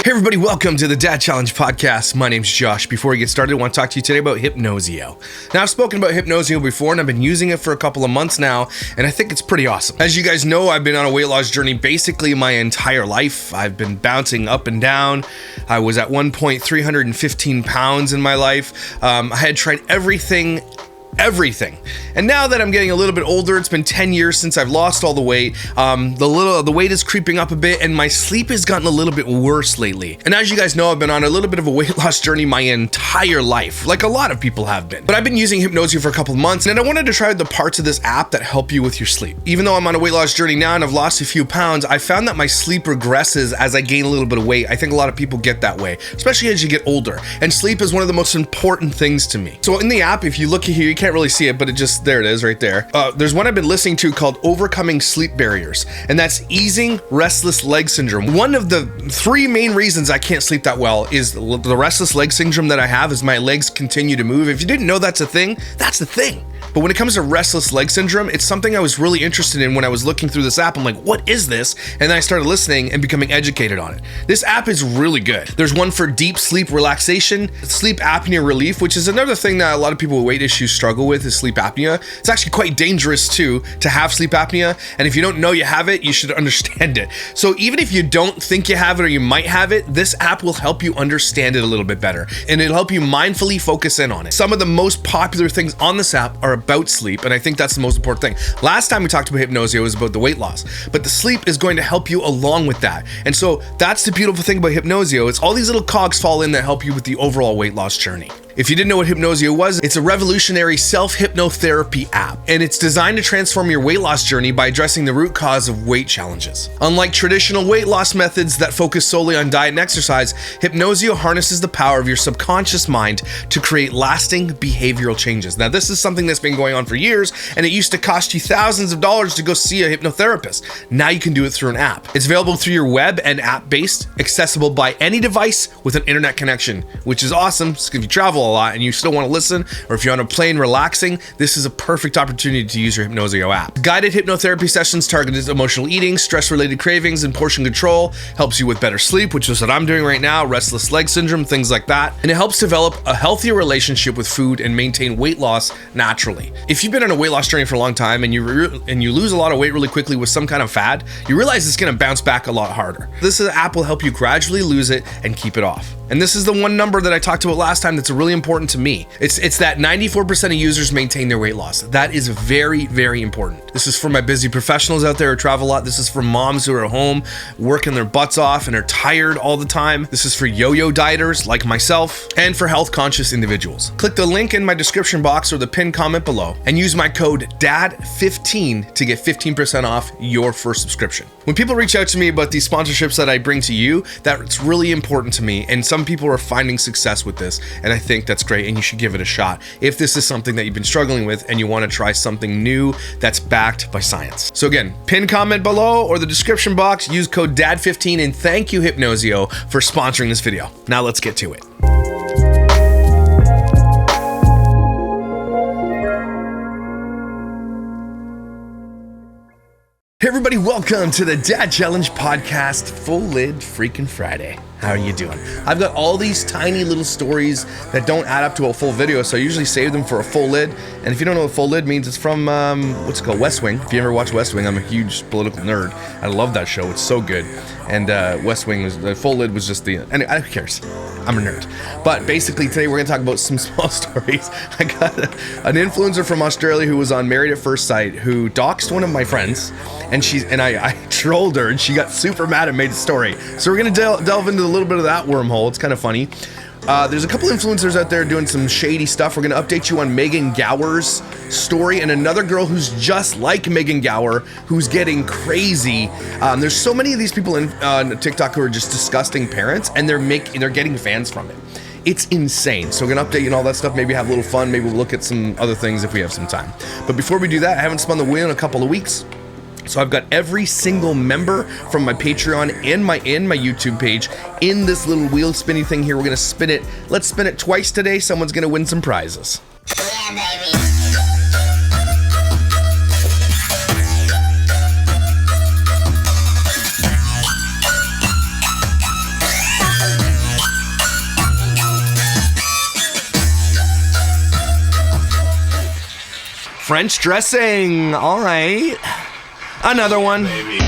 Hey everybody, welcome to the Dad Challenge podcast. My name's Josh. Before we get started, I want to talk to you today about Hypnosio. Now, I've spoken about Hypnosio before, and I've been using it for a couple of months now, and I think it's pretty awesome. As you guys know, I've been on a weight loss journey basically my entire life. I've been bouncing up and down. I was at one point 315 pounds in my life. I had tried everything. And now that I'm getting a little bit older, it's been 10 years since I've lost all the weight. The weight is creeping up a bit, and my sleep has gotten a little bit worse lately. And as you guys know, I've been on a little bit of a weight loss journey my entire life, like a lot of people have been. But I've been using Hypnosio for a couple of months, and I wanted to try the parts of this app that help you with your sleep. Even though I'm on a weight loss journey now and I've lost a few pounds, I found that my sleep regresses as I gain a little bit of weight. I think a lot of people get that way, especially as you get older. And sleep is one of the most important things to me. So in the app, if you look here, you can't really see it, but there it is right there. There's one I've been listening to called Overcoming Sleep Barriers, and that's easing restless leg syndrome. One of the three main reasons I can't sleep that well is the restless leg syndrome that I have is my legs continue to move. If you didn't know that's a thing, that's a thing. But when it comes to restless leg syndrome, it's something I was really interested in when I was looking through this app. I'm like, what is this? And then I started listening and becoming educated on it. This app is really good. There's one for deep sleep relaxation, sleep apnea relief, which is another thing that a lot of people with weight issues struggle with is sleep apnea. It's actually quite dangerous too to have sleep apnea. And if you don't know you have it, you should understand it. So even if you don't think you have it or you might have it, this app will help you understand it a little bit better. And it'll help you mindfully focus in on it. Some of the most popular things on this app are about sleep, and I think that's the most important thing. Last time we talked about Hypnosio was about the weight loss, but the sleep is going to help you along with that. And so that's the beautiful thing about Hypnosio. It's all these little cogs fall in that help you with the overall weight loss journey. If you didn't know what Hypnosio was, it's a revolutionary self-hypnotherapy app, and it's designed to transform your weight loss journey by addressing the root cause of weight challenges. Unlike traditional weight loss methods that focus solely on diet and exercise, Hypnosio harnesses the power of your subconscious mind to create lasting behavioral changes. Now, this is something that's been going on for years, and it used to cost you thousands of dollars to go see a hypnotherapist. Now you can do it through an app. It's available through your web and app-based, accessible by any device with an internet connection, which is awesome if you travel a lot and you still want to listen, or if you're on a plane relaxing, this is a perfect opportunity to use your Hypnosio app. Guided hypnotherapy sessions targeted emotional eating, stress-related cravings, and portion control, helps you with better sleep, which is what I'm doing right now, restless leg syndrome, things like that, and it helps develop a healthier relationship with food and maintain weight loss naturally. If you've been on a weight loss journey for a long time and you lose a lot of weight really quickly with some kind of fad, you realize it's going to bounce back a lot harder. This app will help you gradually lose it and keep it off. And this is the one number that I talked about last time that's really important to me. It's that 94% of users maintain their weight loss. That is very, very important. This is for my busy professionals out there who travel a lot. This is for moms who are at home working their butts off and are tired all the time. This is for yo-yo dieters like myself and for health conscious individuals. Click the link in my description box or the pinned comment below and use my code DAD15 to get 15% off your first subscription. When people reach out to me about these sponsorships that I bring to you, that's really important to me, and some people are finding success with this, and I think that's great, and you should give it a shot if this is something that you've been struggling with and you want to try something new that's backed by science. So again, pin comment below or the description box, use code DAD15, and thank you Hypnosio for sponsoring this video. Now let's get to it. Hey everybody, welcome to the Dad Challenge podcast, full lid freaking Friday. How are you doing? I've got all these tiny little stories that don't add up to a full video, so I usually save them for a full lid. And if you don't know what full lid means, it's from, what's it called, West Wing. If you ever watch West Wing, I'm a huge political nerd. I love that show, it's so good. And West Wing, the full lid was just the, and who cares? I'm a nerd. But basically today we're gonna talk about some small stories. I got an influencer from Australia who was on Married at First Sight who doxed one of my friends, and I trolled her and she got super mad and made a story. So we're gonna delve into a little bit of that wormhole. It's kind of funny. There's a couple influencers out there doing some shady stuff. We're gonna update you on Megan Gower's story and another girl who's just like Megan Gower who's getting crazy. There's so many of these people on TikTok who are just disgusting parents, and they're getting fans from it. It's insane. So we're gonna update you on all that stuff, maybe have a little fun, maybe we'll look at some other things if we have some time. But before we do that, I haven't spun the wheel in a couple of weeks. So I've got every single member from my Patreon and my YouTube page in this little wheel spinning thing here. We're gonna spin it. Let's spin it twice today. Someone's gonna win some prizes. Yeah, baby. French dressing. All right. Another one. Baby.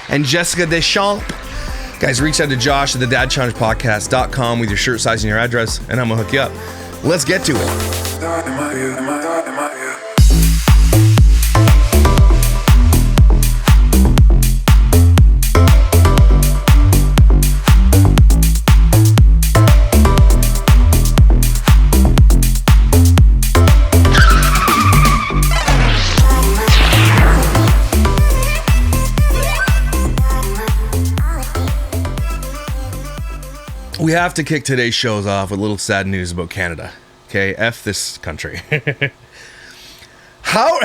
And Jessica Deschamps. Guys, reach out to Josh at the dadchallengepodcast.com with your shirt size and your address, and I'm gonna hook you up. Let's get to it. We have to kick today's shows off with a little sad news about Canada. Okay, F this country. How?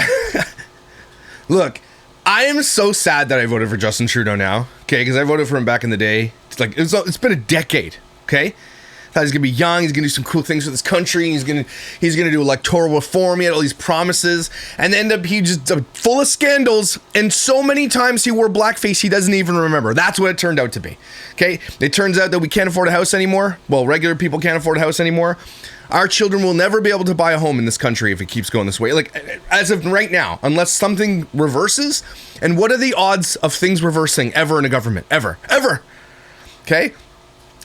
Look, I am so sad that I voted for Justin Trudeau now. Okay, because I voted for him back in the day. It's been a decade. Okay, thought he's gonna be young. He's gonna do some cool things for this country. He's gonna do electoral reform. He had all these promises, and end up he just full of scandals. And so many times he wore blackface he doesn't even remember. That's what it turned out to be. Okay, it turns out that we can't afford a house anymore. Well, regular people can't afford a house anymore. Our children will never be able to buy a home in this country if it keeps going this way. Like, as of right now, unless something reverses. And what are the odds of things reversing ever in a government? Ever. Okay?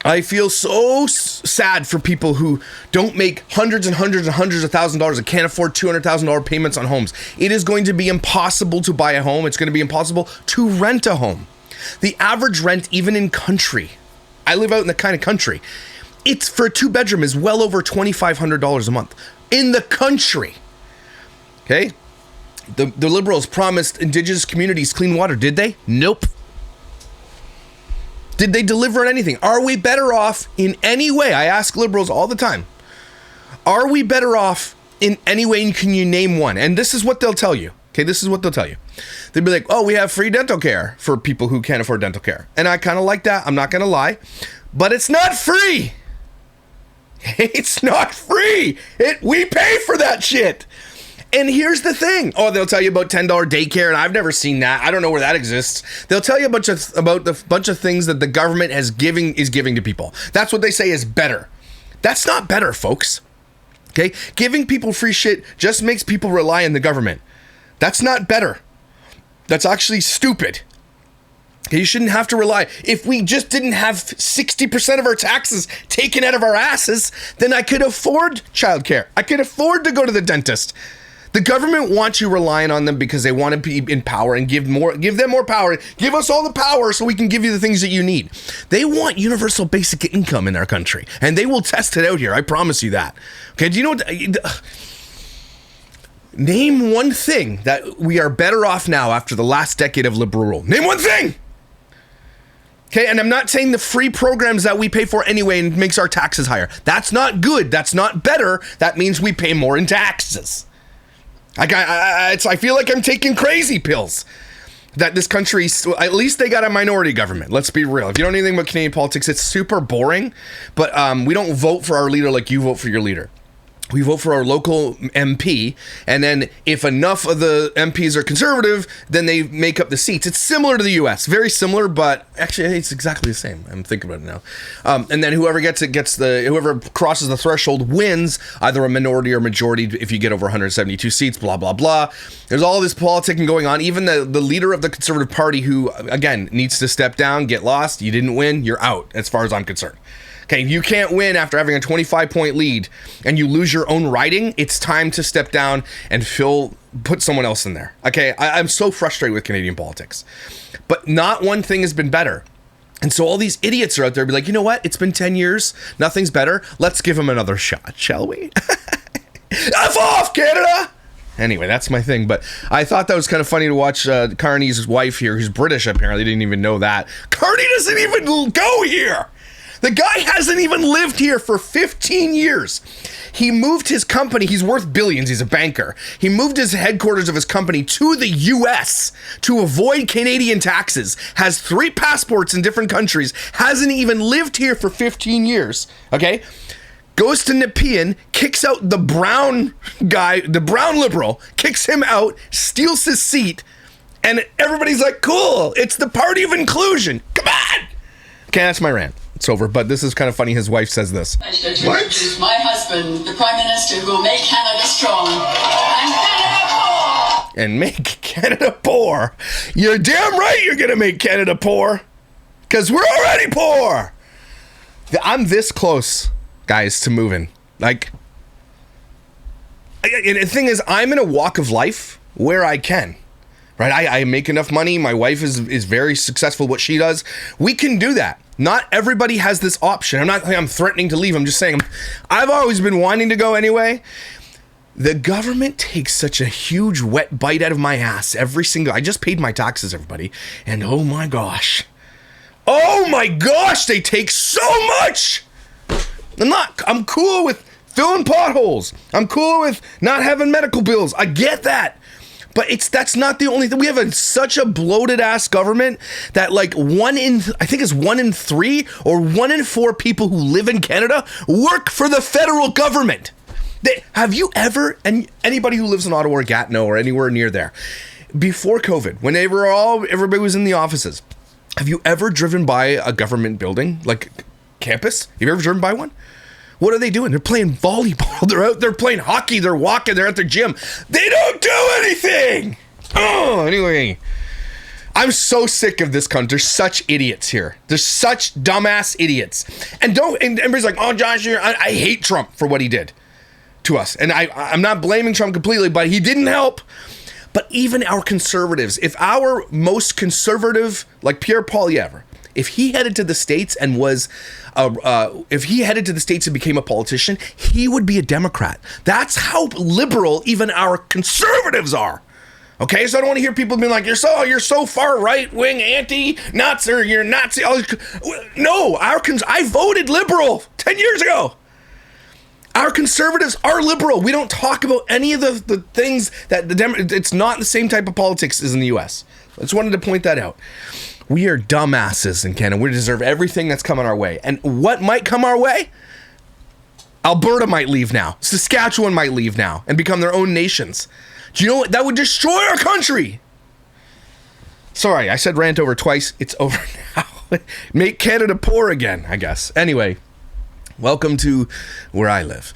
I feel so sad for people who don't make hundreds and hundreds and hundreds of thousands of dollars and can't afford $200,000 payments on homes. It is going to be impossible to buy a home. It's going to be impossible to rent a home. The average rent, even in country, I live out in the kind of country, it's for a 2-bedroom is well over $2,500 a month in the country. Okay? The Liberals promised Indigenous communities clean water. Did they? Nope. Did they deliver anything? Are we better off in any way? I ask Liberals all the time. Are we better off in any way? And can you name one? And this is what they'll tell you. Okay, this is what they'll tell you. They'll be like, oh, we have free dental care for people who can't afford dental care. And I kind of like that. I'm not going to lie. But it's not free. It's not free. We pay for that shit. And here's the thing. Oh, they'll tell you about $10 daycare, and I've never seen that. I don't know where that exists. They'll tell you about the bunch of things that the government is giving to people. That's what they say is better. That's not better, folks. Okay? Giving people free shit just makes people rely on the government. That's not better. That's actually stupid. You shouldn't have to rely. If we just didn't have 60% of our taxes taken out of our asses, then I could afford childcare. I could afford to go to the dentist. The government wants you relying on them because they want to be in power and give them more power. Give us all the power so we can give you the things that you need. They want universal basic income in our country, and they will test it out here. I promise you that. Okay, do you know what? Name one thing that we are better off now after the last decade of liberal rule. Name one thing! Okay, and I'm not saying the free programs that we pay for anyway and makes our taxes higher. That's not good. That's not better. That means we pay more in taxes. I feel like I'm taking crazy pills. That this country, at least they got a minority government. Let's be real. If you don't know anything about Canadian politics, it's super boring. But we don't vote for our leader like you vote for your leader. We vote for our local MP, and then if enough of the MPs are conservative, then they make up the seats. It's similar to the US, very similar, but actually it's exactly the same. I'm thinking about it now. And then whoever whoever crosses the threshold wins, either a minority or majority if you get over 172 seats, blah, blah, blah. There's all this politicking going on. Even the leader of the Conservative Party who, again, needs to step down, get lost. You didn't win, you're out, as far as I'm concerned. Okay, you can't win after having a 25-point lead and you lose your own riding. It's time to step down and put someone else in there. Okay, I'm so frustrated with Canadian politics. But not one thing has been better. And so all these idiots are out there be like, you know what? It's been 10 years. Nothing's better. Let's give them another shot, shall we? F off, Canada! Anyway, that's my thing. But I thought that was kind of funny to watch Carney's wife here, who's British apparently. Didn't even know that. Carney doesn't even go here! The guy hasn't even lived here for 15 years. He moved his company. He's worth billions. He's a banker. He moved his headquarters of his company to the US to avoid Canadian taxes. Has 3 passports in different countries. Hasn't even lived here for 15 years. Okay? goes to Nepean, kicks out the brown guy, the brown liberal, kicks him out, steals his seat, and everybody's like, cool, it's the party of inclusion. Come on! Okay, that's my rant. It's over, but this is kind of funny. His wife says this. I should introduce my husband, the Prime Minister who will make Canada strong and Canada poor. And make Canada poor. You're damn right you're going to make Canada poor. Because we're already poor. I'm this close, guys, to moving. Like, and the thing is, I'm in a walk of life where I can. Right? I make enough money. My wife is very successful at what she does. We can do that. Not everybody has this option. I'm threatening to leave. I'm just saying, I've always been wanting to go anyway. The government takes such a huge wet bite out of my ass I just paid my taxes, everybody. And oh my gosh, they take so much. I'm cool with filling potholes. I'm cool with not having medical bills. I get that. But that's not the only thing. We have such a bloated ass government that like 1 in 3 or 1 in 4 people who live in Canada work for the federal government. Have you ever, and anybody who lives in Ottawa or Gatineau or anywhere near there, before COVID, when everybody was in the offices, have you ever driven by a government building, like campus? Have you ever driven by one? What are they doing? They're playing volleyball. They're out there playing hockey. They're walking. They're at their gym. They don't do anything. Oh, anyway. I'm so sick of this country. There's such idiots here. There's such dumbass idiots. And everybody's like, oh, Josh, I hate Trump for what he did to us. And I'm not blaming Trump completely, but he didn't help. But even our conservatives, if our most conservative, like Pierre Poilievre, if he headed to the States and became a politician, he would be a Democrat. That's how liberal even our conservatives are. Okay, so I don't want to hear people being like, you're so far right wing, anti-Nazi, or you're Nazi. No, I voted liberal 10 years ago. Our conservatives are liberal. We don't talk about any of the things that it's not the same type of politics as in the US. I just wanted to point that out. We are dumbasses in Canada. We deserve everything that's coming our way. And what might come our way? Alberta might leave now. Saskatchewan might leave now and become their own nations. Do you know what? That would destroy our country. Sorry, I said rant over twice. It's over now. Make Canada poor again, I guess. Anyway, welcome to where I live.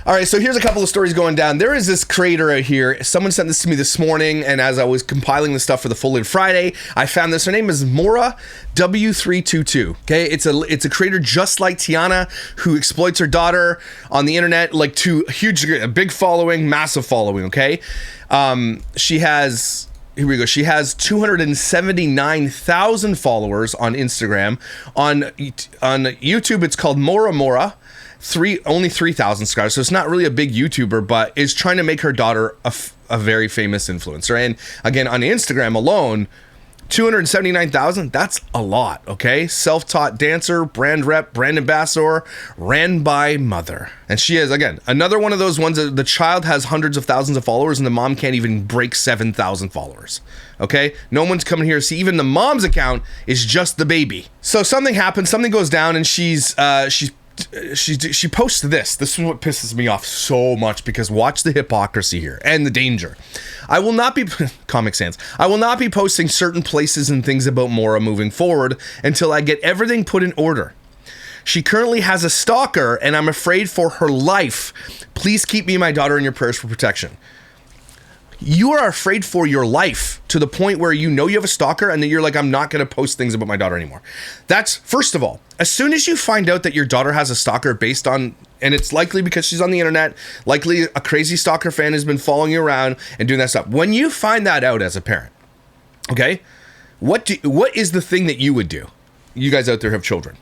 All right, so here's a couple of stories going down. There is this creator out here. Someone sent this to me this morning, and as I was compiling the stuff for the Full Lid Friday, I found this. Her name is Mora W322. Okay, it's a creator just like Tiana who exploits her daughter on the internet, like to a big following, massive following. Okay, she has. Here we go. She has 279,000 followers on Instagram. On YouTube, it's called Mora Mora. Only 3,000 subscribers, so it's not really a big YouTuber, but is trying to make her daughter a very famous influencer. And again, on Instagram alone, 279,000, that's a lot, okay? Self-taught dancer, brand rep, brand ambassador, ran by mother. And she is, again, another one of those ones that the child has hundreds of thousands of followers and the mom can't even break 7,000 followers, okay? No one's coming here to see. Even the mom's account is just the baby. So something happens, something goes down, and she posts this. This is what pisses me off so much, because watch the hypocrisy here and the danger. I will not be Comic Sans. I will not be posting certain places and things about Mora moving forward until I get everything put in order. She currently has a stalker and I'm afraid for her life. Please keep me and my daughter in your prayers for protection. You are afraid for your life to the point where you know you have a stalker and then you're like, I'm not going to post things about my daughter anymore. That's, first of all, as soon as you find out that your daughter has a stalker based on, and it's likely because she's on the internet, likely a crazy stalker fan has been following you around and doing that stuff. When you find that out as a parent, okay, what is the thing that you would do? You guys out there have children.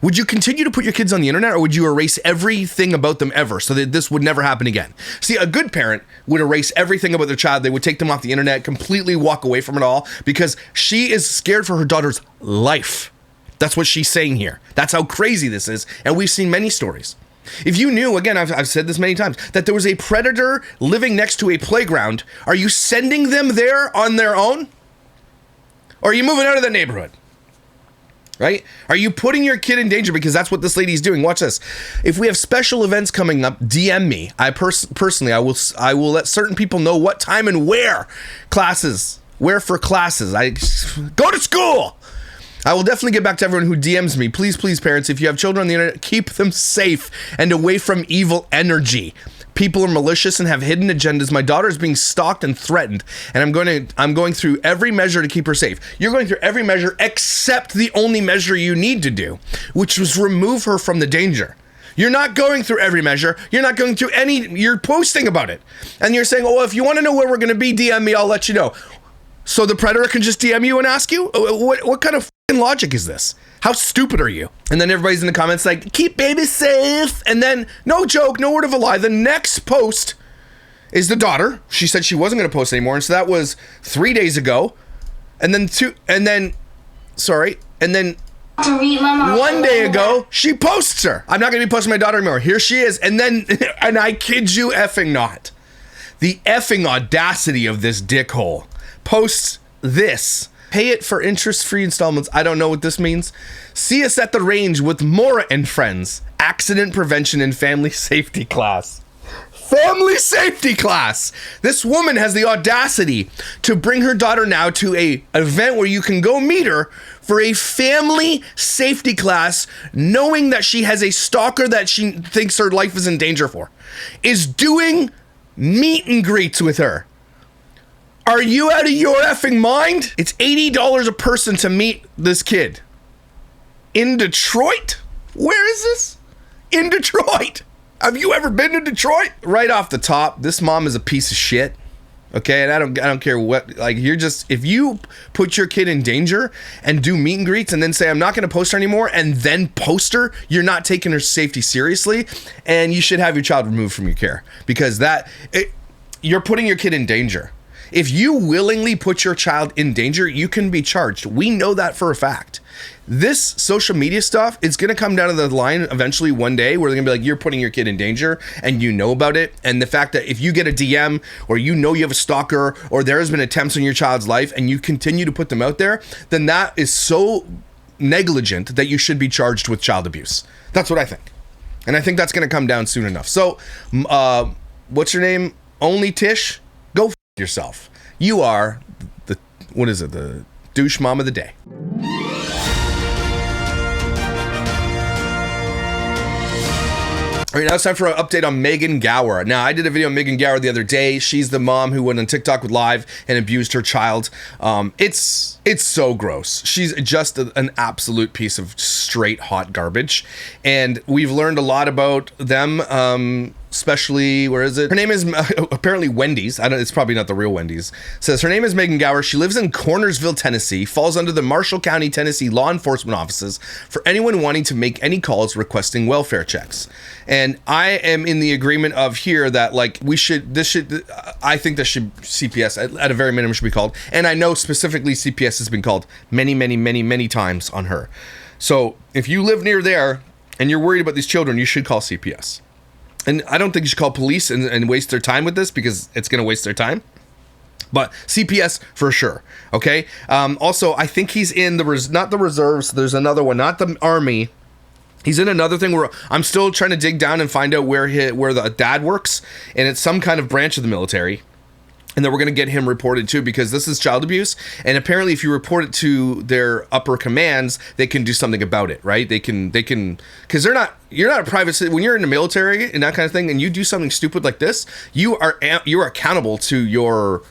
Would you continue to put your kids on the internet, or would you erase everything about them ever so that this would never happen again? See, a good parent would erase everything about their child. They would take them off the internet, completely walk away from it all, because she is scared for her daughter's life. That's what she's saying here. That's how crazy this is. And we've seen many stories. If you knew, again, I've said this many times, that there was a predator living next to a playground, are you sending them there on their own? Or are you moving out of the neighborhood? right? Are you putting your kid in danger? Because that's what this lady's doing. Watch this. If we have special events coming up, DM me. I personally, I will let certain people know what time and where for classes. I go to school. I will definitely get back to everyone who DMs me. Please, please, parents, if you have children on the internet, keep them safe and away from evil energy. People are malicious and have hidden agendas. My daughter is being stalked and threatened, and I'm going through every measure to keep her safe. You're going through every measure except the only measure you need to do, which was remove her from the danger. You're not going through every measure. You're not going through any. You're posting about it, and you're saying, "Oh, if you want to know where we're going to be, DM me. I'll let you know." So the predator can just DM you and ask you? What kind of fucking logic is this? How stupid are you? And then everybody's in the comments like, keep baby safe. And then, no joke, no word of a lie, the next post is the daughter. She said she wasn't going to post anymore. And so that was 3 days ago. And then 1 day ago, she posts her. I'm not going to be posting my daughter anymore. Here she is. And then, and I kid you effing not, the effing audacity of this dickhole posts this. Pay it for interest-free installments. I don't know what this means. See us at the range with Maura and friends. Accident prevention and family safety class. Family safety class. This woman has the audacity to bring her daughter now to a event where you can go meet her for a family safety class, knowing that she has a stalker that she thinks her life is in danger for. Is doing meet and greets with her. Are you out of your effing mind? It's $80 a person to meet this kid. In Detroit? Where is this? In Detroit. Have you ever been to Detroit? Right off the top, this mom is a piece of shit. Okay, and I don't care what, like, if you put your kid in danger and do meet and greets and then say, I'm not going to post her anymore, and then post her, you're not taking her safety seriously, and you should have your child removed from your care, because you're putting your kid in danger. If you willingly put your child in danger, you can be charged. We know that for a fact. This social media stuff is going to come down to the line eventually one day where they're going to be like, you're putting your kid in danger and you know about it. And the fact that if you get a DM or you know you have a stalker or there has been attempts on your child's life and you continue to put them out there, then that is so negligent that you should be charged with child abuse. That's what I think. And I think that's going to come down soon enough. So, what's your name? Only Tish? Go f*** yourself. You are the douche mom of the day. All right, now it's time for an update on Megan Gower. Now, I did a video on Megan Gower the other day. She's the mom who went on TikTok with live and abused her child. It's so gross. She's just an absolute piece of straight hot garbage. And we've learned a lot about them, especially, where is it? Her name is apparently Wendy's. It's probably not the real Wendy's. Says her name is Megan Gower. She lives in Cornersville, Tennessee, falls under the Marshall County, Tennessee law enforcement offices for anyone wanting to make any calls requesting welfare checks. And I am in the agreement of here that, like, I think this should, CPS at a very minimum should be called. And I know specifically CPS has been called many, many, many, many times on her. So if you live near there and you're worried about these children, you should call CPS. And I don't think you should call police and waste their time with this, because it's going to waste their time. But CPS for sure. Okay. Also, I think he's in not the reserves. There's another one, not the Army. He's in another thing where I'm still trying to dig down and find out where the dad works, and it's some kind of branch of the military. And then we're going to get him reported too, because this is child abuse. And apparently if you report it to their upper commands, they can do something about it, right? They can, because you're not a private citizen. When you're in the military and that kind of thing, and you do something stupid like this, you are accountable to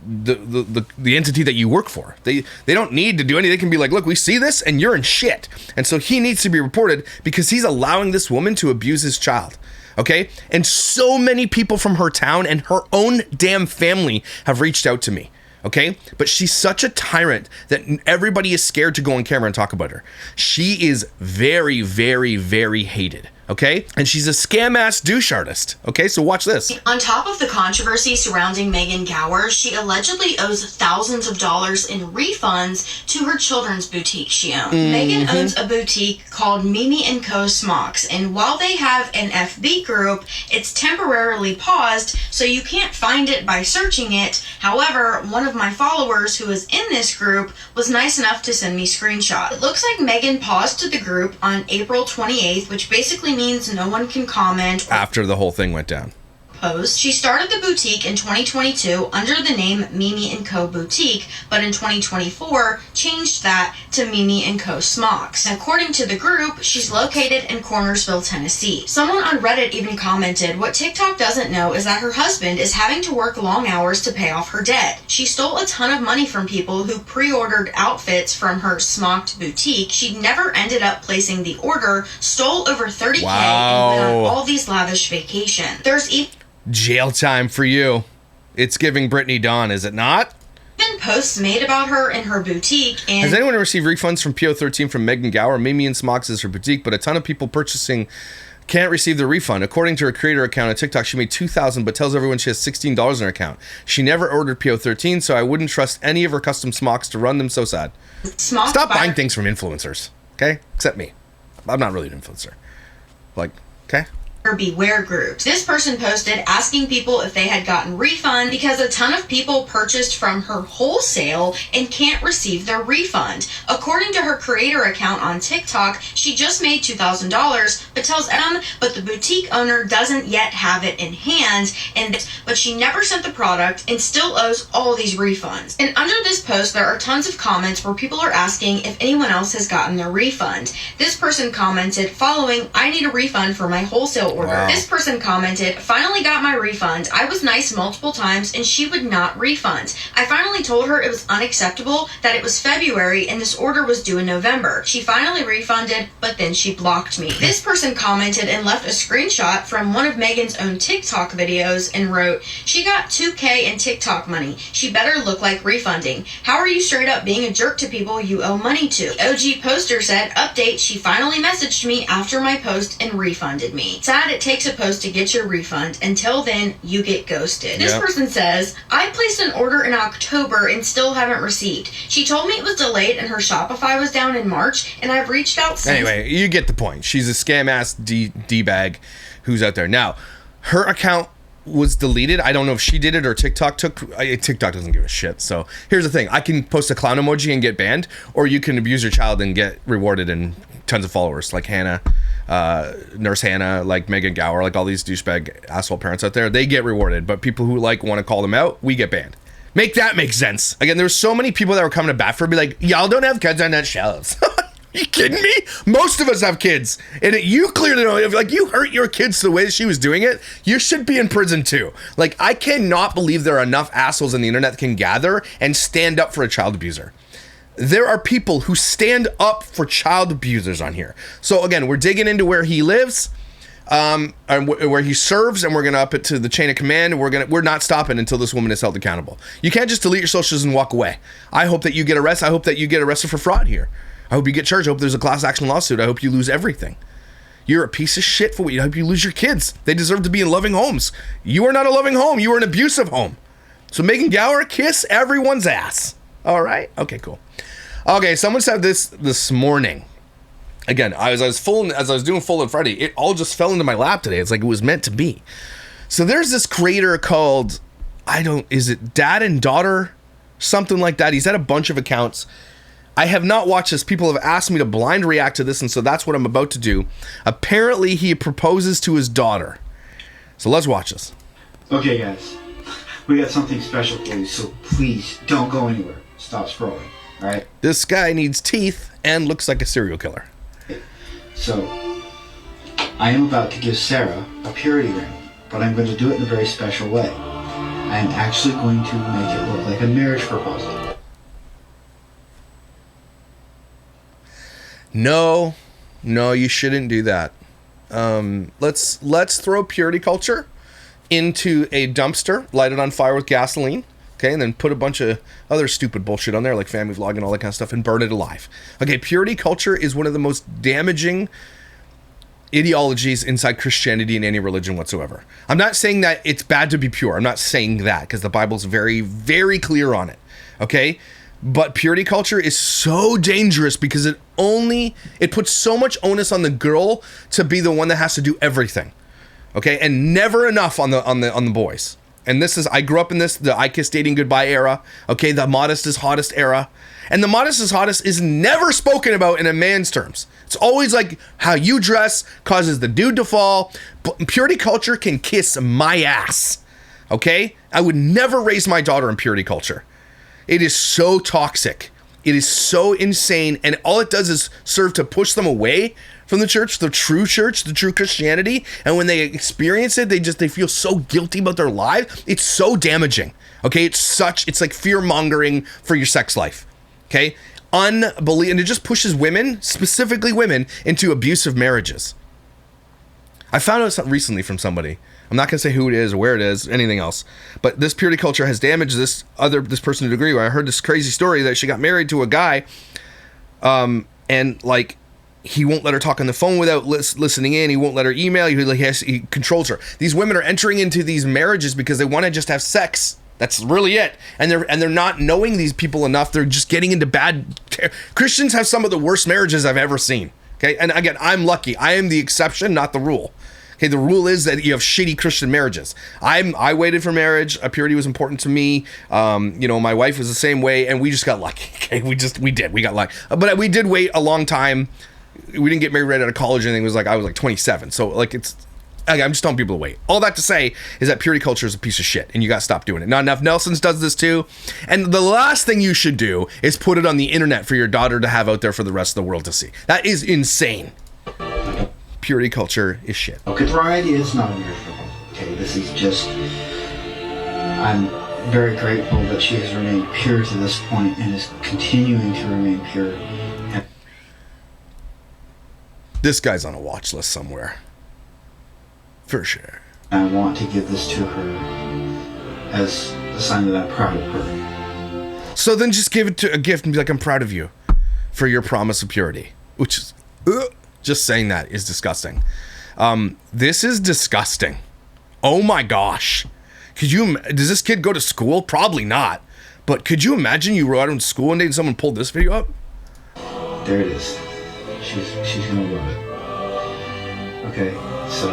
the entity that you work for. They don't need to do anything. They can be like, look, we see this and you're in shit. And so he needs to be reported because he's allowing this woman to abuse his child. Okay? And so many people from her town and her own damn family have reached out to me. Okay? But she's such a tyrant that everybody is scared to go on camera and talk about her. She is very, very, very hated. Okay? And she's a scam-ass douche artist. Okay, so watch this. On top of the controversy surrounding Megan Gower, she allegedly owes thousands of dollars in refunds to her children's boutique she owns. Megan owns a boutique called Mimi & Co. Smocks, and while they have an FB group, it's temporarily paused, so you can't find it by searching it. However, one of my followers who is in this group was nice enough to send me screenshots. It looks like Megan paused the group on April 28th, which basically means no one can comment After the whole thing went down. post. She started the boutique in 2022 under the name Mimi & Co. Boutique, but in 2024 changed that to Mimi & Co. Smocks. According to the group, she's located in Cornersville, Tennessee. Someone on Reddit even commented, what TikTok doesn't know is that her husband is having to work long hours to pay off her debt. She stole a ton of money from people who pre-ordered outfits from her smocked boutique. She never ended up placing the order, stole over 30K, and went on all these lavish vacations. There's even Jail time for you. It's giving Brittany Dawn, is it not? posts made about her in her boutique. And has anyone received refunds from PO13 from Megan Gower? Mimi and Smocks is her boutique, but a ton of people purchasing can't receive the refund. According to her creator account on TikTok, she made $2,000, but tells everyone she has $16 in her account. She never ordered PO13, so I wouldn't trust any of her custom smocks to run them. So sad. Stop buying things from influencers, okay? Except me. I'm not really an influencer. Like, okay? Beware groups. This person posted asking people if they had gotten refund because a ton of people purchased from her wholesale and can't receive their refund. According to her creator account on TikTok, she just made $2,000, but tells them, but the boutique owner doesn't yet have it in hand, but she never sent the product and still owes all these refunds. And under this post, there are tons of comments where people are asking if anyone else has gotten their refund. This person commented, following, I need a refund for my wholesale order. Wow. This person commented, finally got my refund. I was nice multiple times and she would not refund. I finally told her it was unacceptable, that it was February and this order was due in November. She finally refunded, but then she blocked me. This person commented and left a screenshot from one of Megan's own TikTok videos and wrote, she got $2K in TikTok money. She better look like refunding. How are you straight up being a jerk to people you owe money to? OG poster said, update, she finally messaged me after my post and refunded me. Sad it takes a post to get your refund. Until then, you get ghosted. This person says, I placed an order in October and still haven't received. She told me it was delayed and her Shopify was down in March, and I've reached out since. Anyway, you get the point. She's a scam-ass D-bag who's out there. Now, her account was deleted. I don't know if she did it or TikTok TikTok doesn't give a shit. So here's the thing. I can post a clown emoji and get banned, or you can abuse your child and get rewarded and tons of followers, like Hannah, Nurse Hannah, like Megan Gower, like all these douchebag asshole parents out there. They get rewarded, but people who like want to call them out, we get banned. Make that make sense. Again, there's so many people that were coming to bat for, be like, y'all don't have kids on that shelves. You kidding me? Most of us have kids, and you clearly know. If like you hurt your kids the way she was doing it, you should be in prison too. Like, I cannot believe there are enough assholes on the internet that can gather and stand up for a child abuser. There are people who stand up for child abusers on here. So again, we're digging into where he lives, and where he serves, and we're gonna up it to the chain of command. And we're not stopping until this woman is held accountable. You can't just delete your socials and walk away. I hope that you get arrested. I hope that you get arrested for fraud here. I hope you get charged. I hope there's a class action lawsuit. I hope you lose everything. You're a piece of shit for what you. I hope you lose your kids. They deserve to be in loving homes. You are not a loving home. You are an abusive home. So Megan Gower, kiss everyone's ass. All right? Okay, cool. Okay, someone said this morning. Again, as I was doing Full on Friday, it all just fell into my lap today. It's like it was meant to be. So there's this creator called, is it Dad and Daughter? Something like that. He's had a bunch of accounts. I have not watched this. People have asked me to blind react to this, and so that's what I'm about to do. Apparently, he proposes to his daughter. So let's watch this. Okay, guys. We got something special for you, so please don't go anywhere. Stop scrolling, all right? This guy needs teeth and looks like a serial killer. So, I am about to give Sarah a purity ring, but I'm going to do it in a very special way. I am actually going to make it look like a marriage proposal. No, you shouldn't do that. Let's throw purity culture into a dumpster, light it on fire with gasoline, okay, and then put a bunch of other stupid bullshit on there, like family vlog and all that kind of stuff, and burn it alive. Okay, purity culture is one of the most damaging ideologies inside Christianity and any religion whatsoever. I'm not saying that it's bad to be pure. I'm not saying that, because the Bible's very, very clear on it. Okay? But purity culture is so dangerous because it puts so much onus on the girl to be the one that has to do everything. Okay? And never enough on the boys. And I grew up in the I kiss dating goodbye era. Okay? The modest is hottest era. And the modest is hottest is never spoken about in a man's terms. It's always like how you dress causes the dude to fall. But purity culture can kiss my ass. Okay? I would never raise my daughter in purity culture. It is so toxic. It is so insane. And all it does is serve to push them away from the true Christianity. And when they experience it, they feel so guilty about their life. It's so damaging. Okay? It's like fear mongering for your sex life. Okay? Unbelievable. And it just pushes women, specifically women, into abusive marriages. I found out something recently from somebody. I'm not going to say who it is or where it is, anything else. But this purity culture has damaged this person to a degree where I heard this crazy story that she got married to a guy, and like he won't let her talk on the phone without listening in. He won't let her email. He controls her. These women are entering into these marriages because they want to just have sex. That's really it. And they're not knowing these people enough. They're just getting into bad. Christians have some of the worst marriages I've ever seen. Okay, and again, I'm lucky. I am the exception, not the rule. Okay, the rule is that you have shitty Christian marriages. I waited for marriage. Purity was important to me. My wife was the same way, and we just got lucky. Okay, we got lucky. But we did wait a long time. We didn't get married right out of college. And I was like 27. So like I'm just telling people to wait. All that to say is that purity culture is a piece of shit, and you got to stop doing it. Not enough Nelson's does this too. And the last thing you should do is put it on the internet for your daughter to have out there for the rest of the world to see. That is insane. Purity culture is shit. Okay, variety is not a miracle. Okay, this is just. I'm very grateful that she has remained pure to this point and is continuing to remain pure. This guy's on a watch list somewhere. For sure. I want to give this to her as a sign that I'm proud of her. So then just give it to a gift and be like, I'm proud of you for your promise of purity. Which is, just saying that is disgusting. This is disgusting. Oh my gosh. Does this kid go to school? Probably not. But could you imagine you were out in school one day and someone pulled this video up? There it is. She's gonna love it. Okay, so.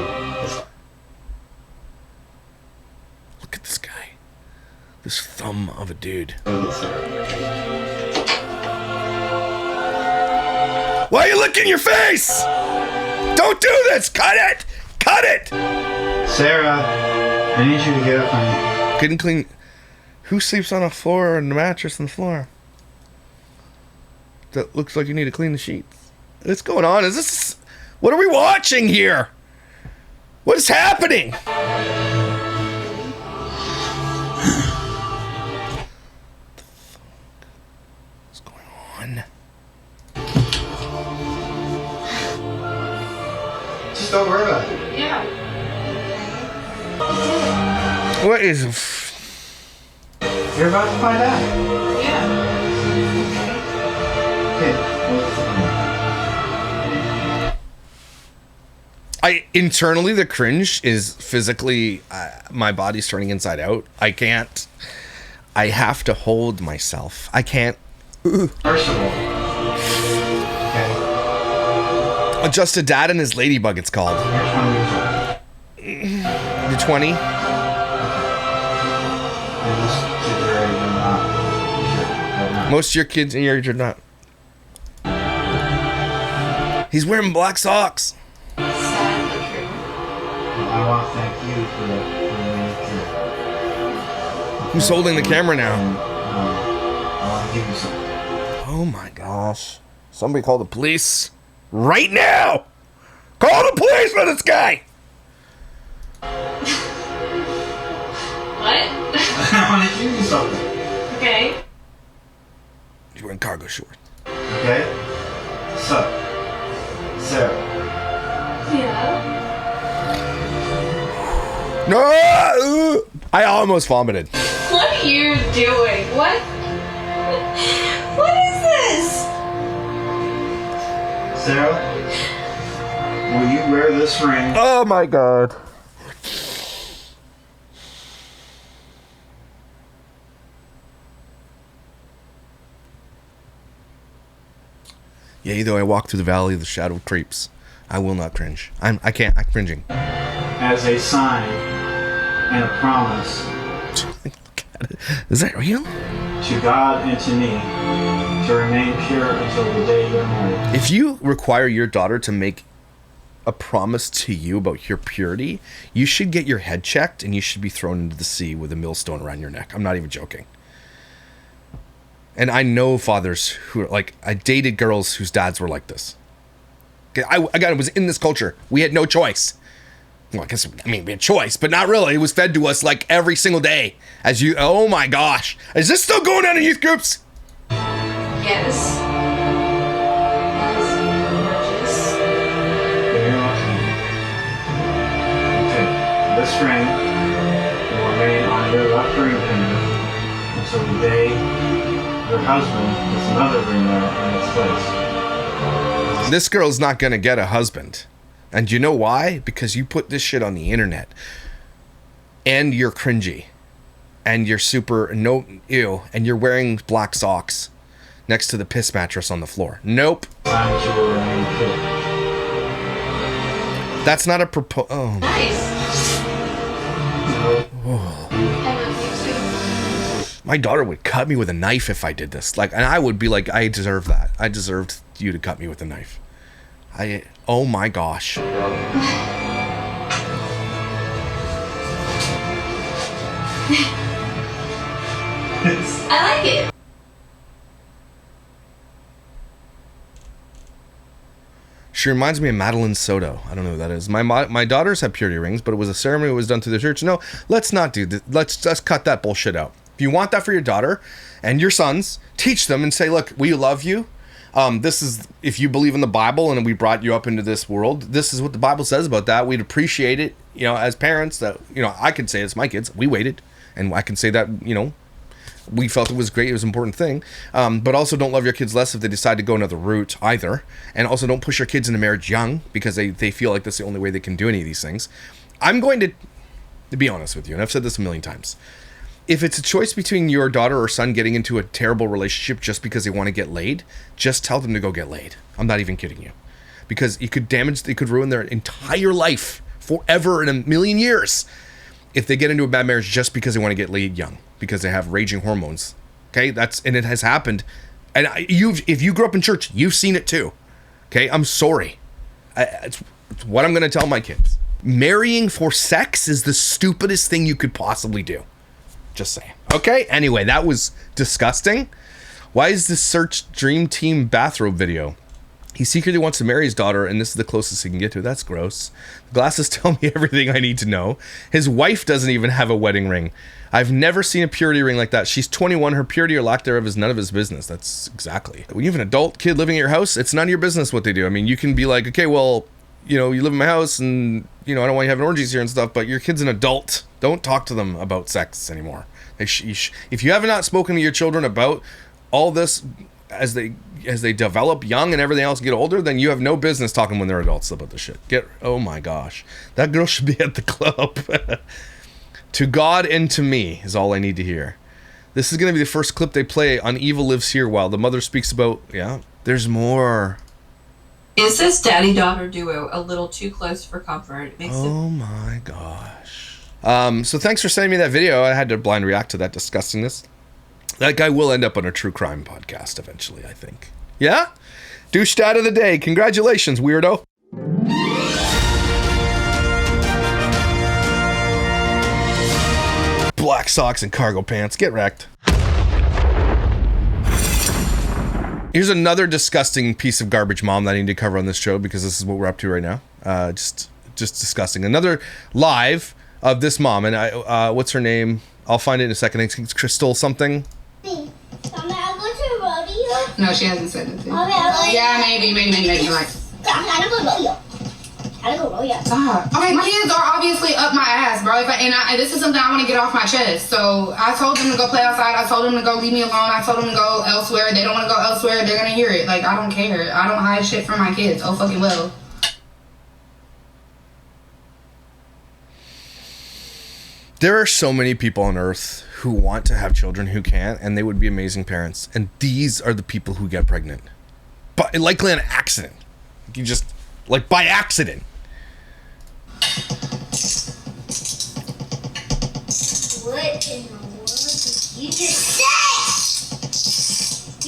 Look at this guy. This thumb of a dude. Why are you licking your face? Don't do this! Cut it! Cut it! Sarah, I need you to get up on. Couldn't clean. Who sleeps on a floor and a mattress on the floor? That looks like you need to clean the sheets. What's going on? What are we watching here? What is happening? What's going on? Just don't worry about it. Yeah. What is... You're about to find out. Yeah. Internally, the cringe is physically, my body's turning inside out. I have to hold myself. I can't. First of all, okay. Just a dad and his ladybug, it's called. You're 20? Most of your kids in your age are not. He's wearing black socks. I want to thank you for the Who's holding the camera now? I want to give you something. Oh my gosh. Somebody call the police. Right now! Call the police for this guy! What? I want to give you something. Okay. He's wearing cargo shorts. Okay? So, Sarah. Yeah. No! I almost vomited. What are you doing? What? What is this? Sarah, will you wear this ring? Oh my God. Yea, though I walk through the valley of the shadow of creeps, I will not cringe. I'm cringing. As a sign and a promise Is that real? to God and to me to remain pure until the day you're married. If you require your daughter to make a promise to you about your purity, you should get your head checked and you should be thrown into the sea with a millstone around your neck. I'm not even joking. And I know fathers who are like, I dated girls whose dads were like this. I was in this culture. We had no choice. Well, we had choice, but not really. It was fed to us like every single day. Oh my gosh. Is this still going on in youth groups? Yes. This ring will remain on your left ring finger until the day your husband puts another ring there in its place. This girl's not gonna get a husband. And you know why? Because you put this shit on the internet. And you're cringy. And you're super ew. And you're wearing black socks next to the piss mattress on the floor. Nope. That's not a Oh. Nice. My daughter would cut me with a knife if I did this. Like, and I would be like, I deserve that. I deserved you to cut me with a knife. Oh my gosh. I like it. She reminds me of Madeline Soto. I don't know who that is. My daughters have purity rings, but it was a ceremony that was done through the church. No, let's not do this. Let's cut that bullshit out. If you want that for your daughter and your sons, teach them and say, look, we love you. This is, if you believe in the Bible and we brought you up into this world, this is what the Bible says about that. We'd appreciate it, as parents that, I could say it's my kids. We waited. And I can say that, we felt it was great. It was an important thing. But also don't love your kids less if they decide to go another route either. And also don't push your kids into marriage young because they feel like that's the only way they can do any of these things. I'm going to be honest with you, and I've said this a million times. If it's a choice between your daughter or son getting into a terrible relationship just because they want to get laid, just tell them to go get laid. I'm not even kidding you. Because it could ruin their entire life forever in a million years if they get into a bad marriage just because they want to get laid young, because they have raging hormones. Okay, and it has happened. And if you grew up in church, you've seen it too. Okay, I'm sorry. It's what I'm going to tell my kids. Marrying for sex is the stupidest thing you could possibly do. Just saying. Okay, anyway, that was disgusting. Why is this search Dream Team bathrobe video? He secretly wants to marry his daughter, and this is the closest he can get to it. That's gross. The glasses tell me everything I need to know. His wife doesn't even have a wedding ring. I've never seen a purity ring like that. She's 21. Her purity or lack thereof is none of his business. That's exactly. When you have an adult kid living in your house, it's none of your business what they do. I mean, you can be like, okay, well, you live in my house, and, I don't want you having orgies here and stuff, but your kid's an adult. Don't talk to them about sex anymore. If you have not spoken to your children about all this as they develop young and everything else get older, then you have no business talking when they're adults about this shit. Oh my gosh. That girl should be at the club. To God and to me is all I need to hear. This is going to be the first clip they play on Evil Lives Here while the mother speaks about, there's more. Is this daddy-daughter duo a little too close for comfort? Oh my gosh. So thanks for sending me that video. I had to blind react to that disgustingness. That guy will end up on a true crime podcast eventually, I think. Yeah? Douche dad of the day. Congratulations, weirdo. Black socks and cargo pants. Get wrecked. Here's another disgusting piece of garbage mom that I need to cover on this show because this is what we're up to right now. Just disgusting. Another live of this mom, and what's her name? I'll find it in a second. I think it's Crystal something. Mommy, I'll go to a rodeo. No, she hasn't said anything. Mommy, Yeah, maybe, right. I don't go rodeo. I don't go rodeo. Stop. Okay, my kids are obviously up my ass, bro. This is something I want to get off my chest. So I told them to go play outside. I told them to go leave me alone. I told them to go elsewhere. They don't want to go elsewhere. They're gonna hear it. Like, I don't care. I don't hide shit from my kids. Oh, fucking well. There are so many people on earth who want to have children who can't, and they would be amazing parents. And these are the people who get pregnant. But likely an accident. You just, like, by accident. What in the world did you just say?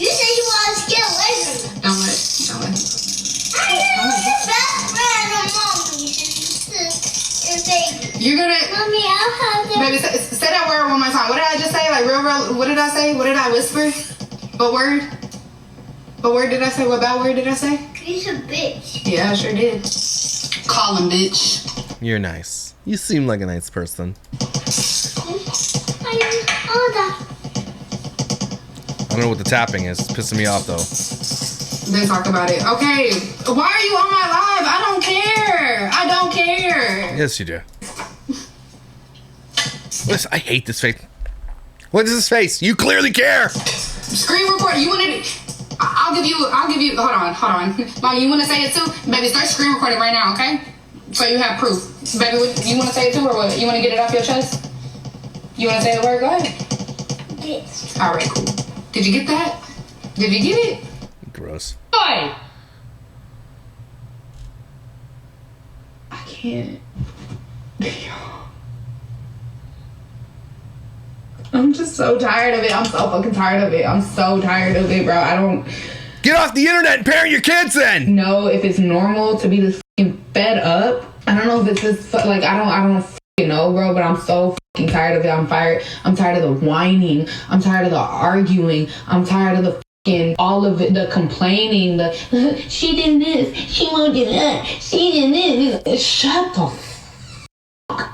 You said you wanted to get away from me. Don't let him. I know your best friend or mommy and baby. You're gonna. Mommy, I'll have them. Baby, say that word one more time. What did I just say? Like, real, what did I say? What did I whisper? What word? What word did I say? What bad word did I say? He's a bitch. Yeah, I sure did. Call him bitch. You're nice. You seem like a nice person. I I don't know what the tapping is. It's pissing me off, though. They talk about it. Okay, why are you on my live? I don't care. I don't care. Yes, you do. Listen, I hate this face. What is this face? You clearly care. Screen record. You want to? I'll give you. Hold on. Mom, you want to say it too? Baby, start screen recording right now, okay? So you have proof. Baby, you want to say it too, or what? You want to get it off your chest? You want to say the word? Go ahead. Bitch. All right, cool. Did you get that? Did you get it? Gross. Boy. I can't. I'm just so tired of it. I'm so fucking tired of it. I'm so tired of it, bro. I don't Get off the internet and parent your kids then. know if it's normal to be this fucking fed up. I don't know if it's just like I don't fucking know, bro. But I'm so fucking tired of it. I'm tired of the whining. I'm tired of the arguing. I'm tired of the fucking all of it. The complaining. The she did this. She won't do that. She did this. Shut the fuck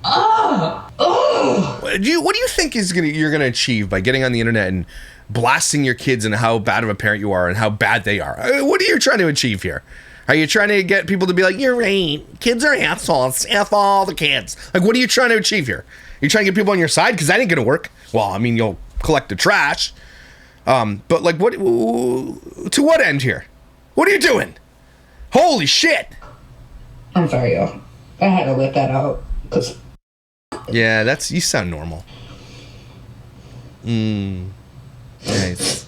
up. Oh. What do you think you're gonna achieve by getting on the internet and blasting your kids and how bad of a parent you are and how bad they are? What are you trying to achieve here? Are you trying to get people to be like, you're right, kids are assholes, F all the kids? Like, what are you trying to achieve here? You trying to get people on your side? Because that ain't gonna work. Well, I mean, you'll collect the trash. But like, what? To what end here? What are you doing? Holy shit! I'm sorry, y'all. I had to let that out because. Yeah, you sound normal. Nice.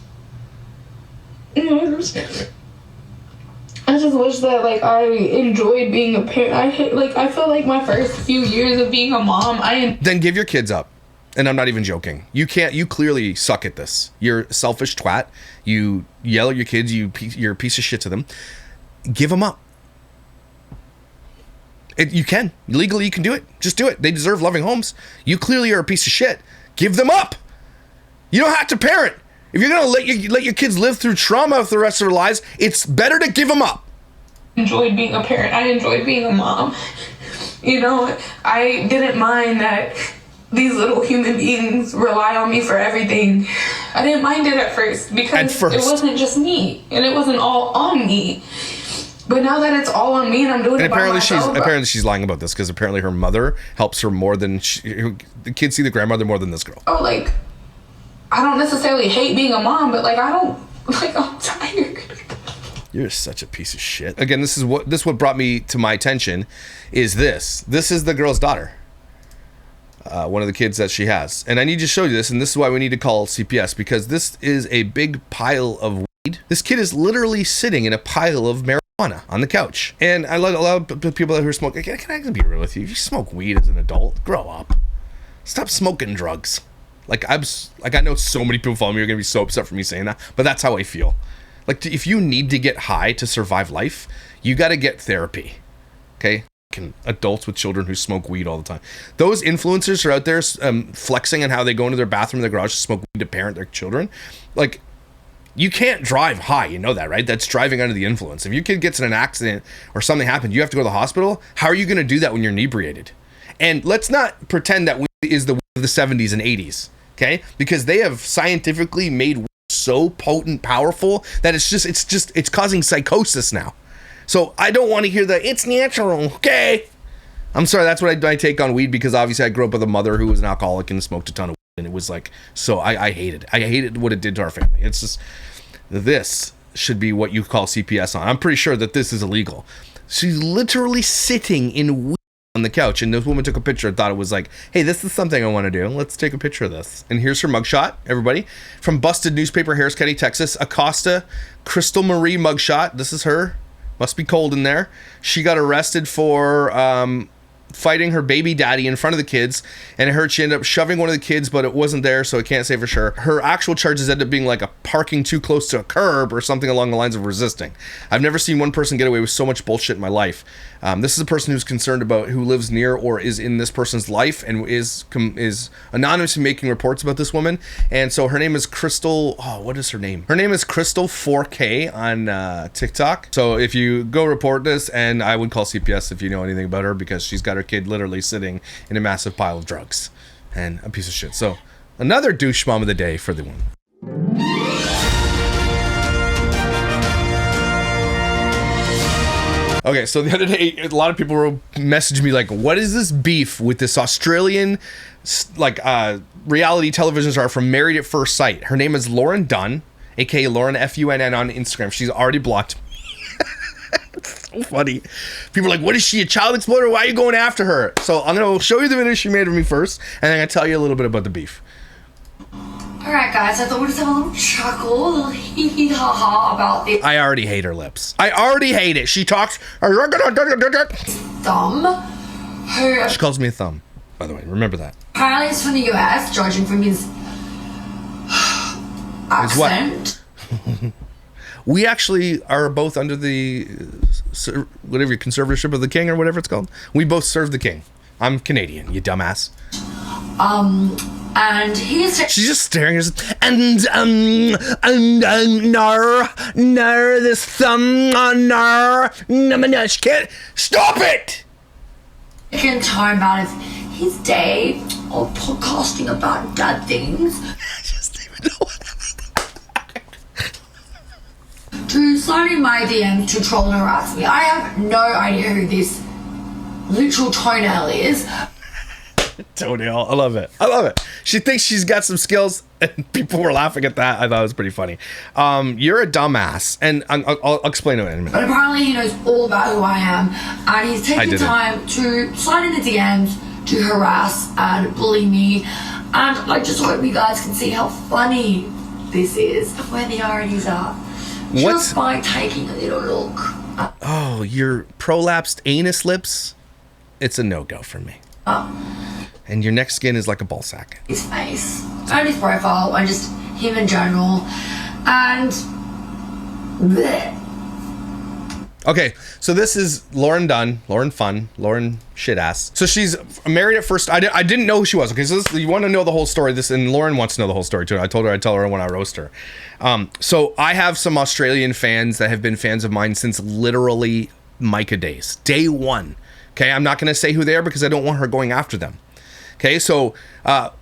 I just wish that like I enjoyed being a parent. I feel like my first few years of being a mom, Then give your kids up. And I'm not even joking. You clearly suck at this. You're a selfish twat. You yell at your kids, you're a piece of shit to them. Give them up. You can. Legally, you can do it. Just do it. They deserve loving homes. You clearly are a piece of shit. Give them up. You don't have to parent. If you're going to let your kids live through trauma for the rest of their lives, it's better to give them up. enjoyed being a parent. I enjoyed being a mom. You know, I didn't mind that these little human beings rely on me for everything. I didn't mind it at first because it wasn't just me and it wasn't all on me. But now that it's all on me and I'm doing it by myself. Apparently she's lying about this because apparently her mother helps her more than the kids see the grandmother more than this girl. Oh, like, I don't necessarily hate being a mom, but like I'm tired. You're such a piece of shit. Again, this is what brought me to my attention is this. This is the girl's daughter. One of the kids that she has. And I need to show you this, and this is why we need to call CPS, because this is a big pile of weed. This kid is literally sitting in a pile of marijuana on the couch. And I let a lot of people who are smoking, can I be real with you? If you smoke weed as an adult, grow up. Stop smoking drugs. I know so many people follow me are going to be so upset for me saying that, but that's how I feel. Like, if you need to get high to survive life, you got to get therapy. Okay? Adults with children who smoke weed all the time. Those influencers are out there flexing on how they go into their bathroom in their garage to smoke weed to parent their children. Like, you can't drive high. You know that, right? That's driving under the influence. If your kid gets in an accident or something happened, you have to go to the hospital. How are you going to do that when you're inebriated? And let's not pretend that weed is the weed of the 70s and 80s. Okay? Because they have scientifically made weed so potent, powerful that it's causing psychosis now. So I don't want to hear the it's natural, okay? I'm sorry, that's what I take on weed, because obviously I grew up with a mother who was an alcoholic and smoked a ton of weed, and it was like, so I hated it. I hated what it did to our family. It's just, this should be what you call CPS on. I'm pretty sure that this is illegal. She's literally sitting in weed on the couch, and this woman took a picture and thought it was like, hey, this is something I want to do. Let's take a picture of this. And here's her mugshot, everybody. From Busted Newspaper, Harris County, Texas. Acosta Crystal Marie mugshot. This is her. Must be cold in there. She got arrested for fighting her baby daddy in front of the kids, and I heard she ended up shoving one of the kids, but it wasn't there, so I can't say for sure. Her actual charges ended up being like a parking too close to a curb or something along the lines of resisting. I've never seen one person get away with so much bullshit in my life. This is a person who's concerned about who lives near or is in this person's life and is anonymously making reports about this woman. And so her name is Crystal. Oh, what is her name? Her name is Crystal 4K on TikTok. So if you go report this, and I would call CPS if you know anything about her, because she's got her kid literally sitting in a massive pile of drugs and a piece of shit. So another douche mom of the day for the one. Okay, so the other day, a lot of people were messaging me like, what is this beef with this Australian, like, reality television star from Married at First Sight? Her name is Lauren Dunn, aka Lauren Funn on Instagram. She's already blocked me. It's so funny. People are like, what is she, a child exploiter? Why are you going after her? So I'm going to show you the video she made of me first, and then I'm going to tell you a little bit about the beef. Alright guys, I thought we'd just have a little chuckle, a little hee hee ha ha about this I already hate her lips. I already hate it. She talks... thumb, who She calls me a thumb, by the way. Remember that. apparently is from the US, judging from his accent. We actually are both under the whatever conservatorship of the king or whatever it's called. We both serve the king. I'm Canadian, you dumbass. And he's She's just staring at us. No, this thumb, no, she can't. Stop it! taking time out of his day of podcasting about dad things I just don't even know what to slide in my DMs to troll and harass me. I have no idea who this literal toenail is. Toenail. I love it. I love it. She thinks she's got some skills, and people were laughing at that. I thought it was pretty funny. You're a dumbass, and I'll explain it in a minute. But apparently he knows all about who I am, and he's taking time to slide in the DMs to harass and bully me. And I just hope you guys can see how funny this is, where the ironies are. Just by taking a little look. Oh, your prolapsed anus lips? It's a no-go for me. And your neck skin is like a ball sack. His face, and his profile, and just him in general. And bleh. Okay, so this is Lauren Dunn, Lauren Fun, Lauren Shitass. So she's married at first. I didn't know who she was. Okay, so this, you want to know the whole story. This, and Lauren wants to know the whole story too. I told her I'd tell her when I roast her. So I have some Australian fans that have been fans of mine since literally Micah days, day one. Okay, I'm not going to say who they are because I don't want her going after them. Okay, so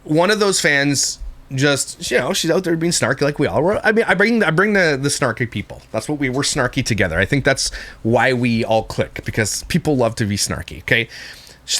one of those fans just, you know, she's out there being snarky like we all were. I mean, I bring the snarky people. That's what we're snarky together. I think that's why we all click, because people love to be snarky. Okay,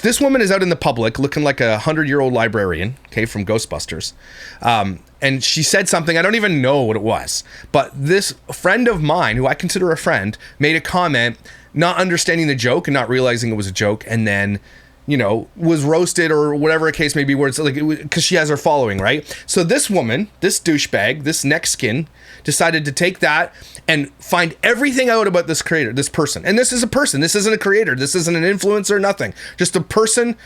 this woman is out in the public looking like a 100-year-old librarian. Okay, from Ghostbusters, and she said something. I don't even know what it was, but this friend of mine, who I consider a friend, made a comment, not understanding the joke and not realizing it was a joke, and then, you know, was roasted or whatever a case may be, where it's like, because she has her following, right? So this woman, this douchebag, this neck skin, decided to take that and find everything out about this creator, this person. And this is a person. This isn't a creator. This isn't an influencer, nothing. Just a person,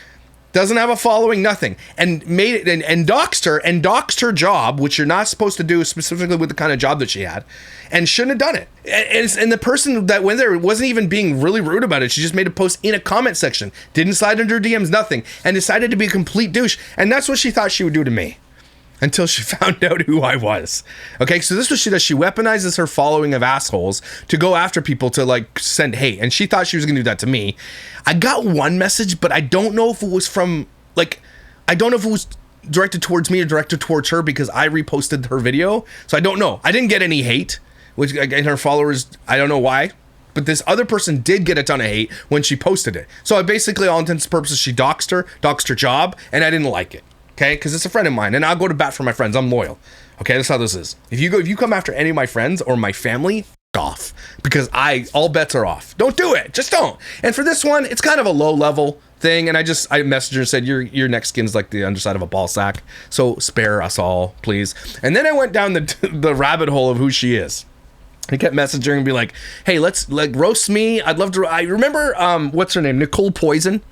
doesn't have a following, nothing. And made it, and doxed her job, which you're not supposed to do, specifically with the kind of job that she had, and shouldn't have done it. And the person that went there wasn't even being really rude about it. She just made a post in a comment section, didn't slide under DMs, nothing, and decided to be a complete douche. And that's what she thought she would do to me, until she found out who I was. Okay, so this is what she does. She weaponizes her following of assholes to go after people, to like send hate. And she thought she was gonna do that to me. I got one message, but I don't know if it was from, like, I don't know if it was directed towards me or directed towards her, because I reposted her video. So I don't know. I didn't get any hate, which, again, her followers, I don't know why. But this other person did get a ton of hate when she posted it. So I basically, all intents and purposes, she doxed her job, and I didn't like it. Okay, because it's a friend of mine, and I'll go to bat for my friends. I'm loyal. Okay, that's how this is. If you come after any of my friends or my family, off, because all bets are off. Don't do it. Just don't. And for this one, it's kind of a low level thing, and I messaged her and said, your neck skin's like the underside of a ball sack, so spare us all, please. And then I went down the rabbit hole of who she is. I kept messaging and be like, hey, let's like roast me. I'd love to. I remember, what's her name? Nicole Poulsen,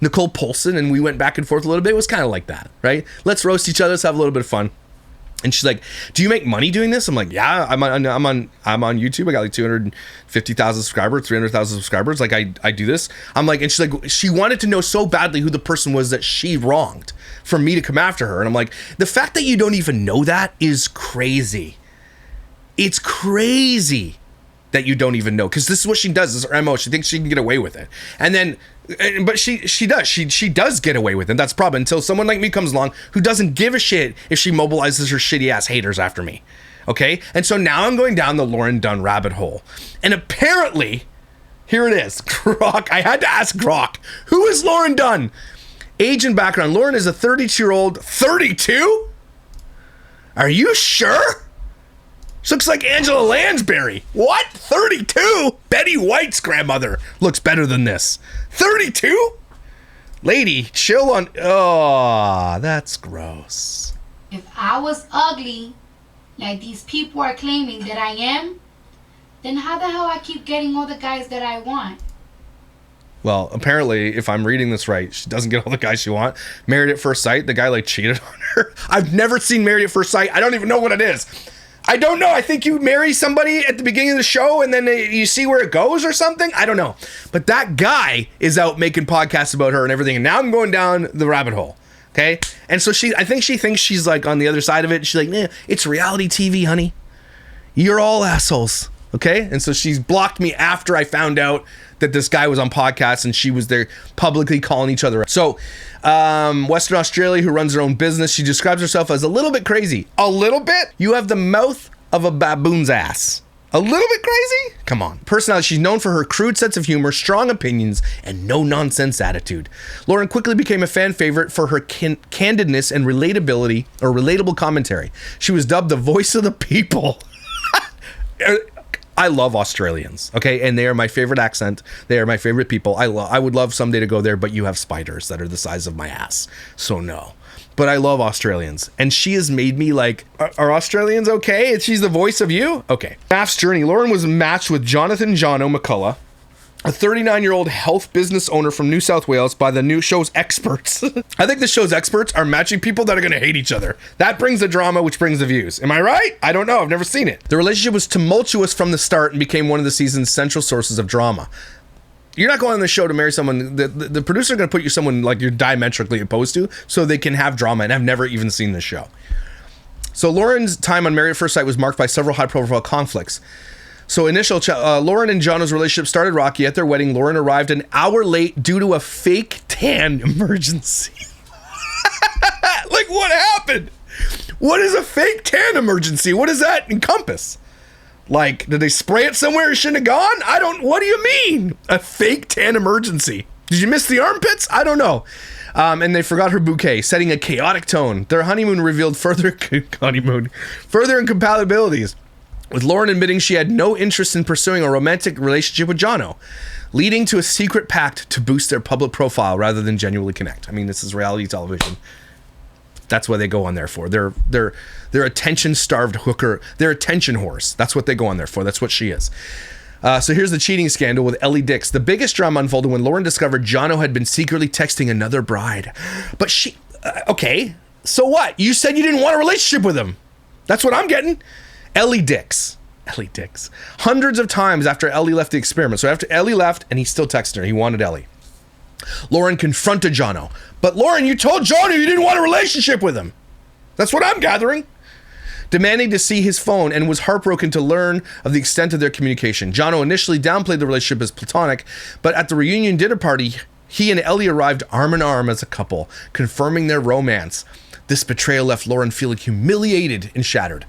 and we went back and forth a little bit. It was kind of like that, right? Let's roast each other. Let's have a little bit of fun. And she's like, do you make money doing this? I'm like, yeah, I'm on YouTube. I got like 250,000 subscribers, 300,000 subscribers. Like I do this. I'm like, and she's like, she wanted to know so badly who the person was that she wronged for me to come after her. And I'm like, the fact that you don't even know that is crazy. It's crazy that you don't even know, because this is what she does. This is her MO. She thinks she can get away with it. And then, but she does get away with it. That's the problem, until someone like me comes along who doesn't give a shit if she mobilizes her shitty ass haters after me. Okay? And so now I'm going down the Lauren Dunn rabbit hole. And apparently, here it is. Grok. I had to ask Grok, who is Lauren Dunn? Age and background. Lauren is a 32-year-old. 32? Are you sure? She looks like Angela Lansbury. What? 32? Betty White's grandmother looks better than this. 32? Lady, chill on. Oh, that's gross. If I was ugly, like these people are claiming that I am, then how the hell I keep getting all the guys that I want? Well, apparently, if I'm reading this right, she doesn't get all the guys she wants. Married at First Sight, the guy like cheated on her. I've never seen Married at First Sight. I don't even know what it is. I don't know. I think you marry somebody at the beginning of the show and then you see where it goes or something. I don't know. But that guy is out making podcasts about her and everything. And now I'm going down the rabbit hole. Okay. And so I think she thinks she's like on the other side of it. She's like, it's reality TV, honey. You're all assholes. Okay. And so she's blocked me after I found out that this guy was on podcasts and she was there publicly calling each other. So, Western Australia, who runs her own business, she describes herself as a little bit crazy. A little bit? You have the mouth of a baboon's ass. A little bit crazy? Come on. Personality, she's known for her crude sense of humor, strong opinions, and no-nonsense attitude. Lauren quickly became a fan favorite for her candidness and relatability, or relatable commentary. She was dubbed the voice of the people. I love Australians, okay? And they are my favorite accent. They are my favorite people. I would love someday to go there, but you have spiders that are the size of my ass. So no. But I love Australians. And she has made me like, are Australians okay? She's the voice of you? Okay. Math's journey. Lauren was matched with Jonathan Jono McCullough, a 39-year-old health business owner from New South Wales, by the new show's experts. I think the show's experts are matching people that are going to hate each other. That brings the drama, which brings the views. Am I right? I don't know. I've never seen it. The relationship was tumultuous from the start and became one of the season's central sources of drama. You're not going on the show to marry someone. The producer is going to put you someone like you're diametrically opposed to so they can have drama, and I've never even seen this show. So Lauren's time on Married at First Sight was marked by several high-profile conflicts. So Lauren and Jono's relationship started rocky. At their wedding, Lauren arrived an hour late due to a fake tan emergency. Like, what happened? What is a fake tan emergency? What does that encompass? Like, did they spray it somewhere it shouldn't have gone? What do you mean? A fake tan emergency? Did you miss the armpits? I don't know. And they forgot her bouquet, setting a chaotic tone. Their honeymoon revealed further incompatibilities, with Lauren admitting she had no interest in pursuing a romantic relationship with Jono, leading to a secret pact to boost their public profile rather than genuinely connect. I mean, this is reality television. That's what they go on there for. They're attention-starved hooker. They're attention whores. That's what they go on there for. That's what she is. So here's the cheating scandal with Ellie Dix. The biggest drama unfolded when Lauren discovered Jono had been secretly texting another bride. But she... okay, so what? You said you didn't want a relationship with him. That's what I'm getting. Ellie Dix. Hundreds of times after Ellie left the experiment. So after Ellie left, and he still texted her. He wanted Ellie. Lauren confronted Jono. But Lauren, you told Jono you didn't want a relationship with him. That's what I'm gathering. Demanding to see his phone, and was heartbroken to learn of the extent of their communication. Jono initially downplayed the relationship as platonic, but at the reunion dinner party, he and Ellie arrived arm in arm as a couple, confirming their romance. This betrayal left Lauren feeling humiliated and shattered.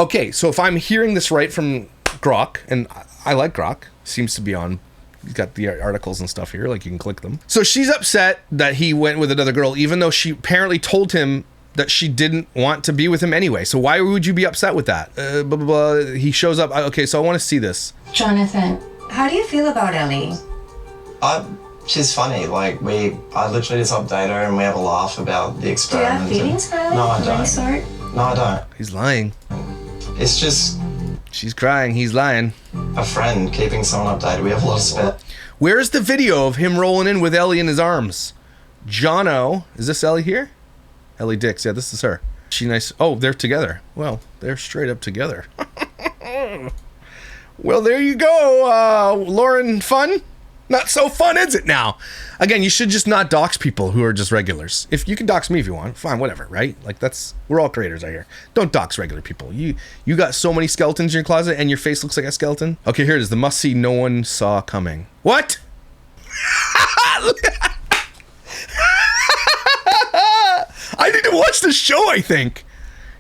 Okay, so if I'm hearing this right from Grok, and I like Grok, seems to be on, he's got the articles and stuff here, like you can click them. So she's upset that he went with another girl, even though she apparently told him that she didn't want to be with him anyway. So why would you be upset with that? Blah, blah, blah. He shows up. Okay, so I want to see this. Jonathan, how do you feel about Ellie? She's funny. Like, I literally just update her and we have a laugh about the experiment. Do you have feelings for her? No, I don't. Sort? No, I don't. He's lying. It's just... She's crying, he's lying. A friend keeping someone updated. We have a lot of spare. Where's the video of him rolling in with Ellie in his arms? Jono, is this Ellie here? Ellie Dix, yeah, this is her. She nice. Oh, they're together. Well, they're straight up together. Well, there you go, Lauren. Fun? Not so fun, is it now? Again, you should just not dox people who are just regulars. If you can dox me if you want, fine, whatever, right? Like, we're all creators out here. Don't dox regular people. You got so many skeletons in your closet and your face looks like a skeleton. Okay, here it is. The must-see no one saw coming. What? I need to watch the show, I think.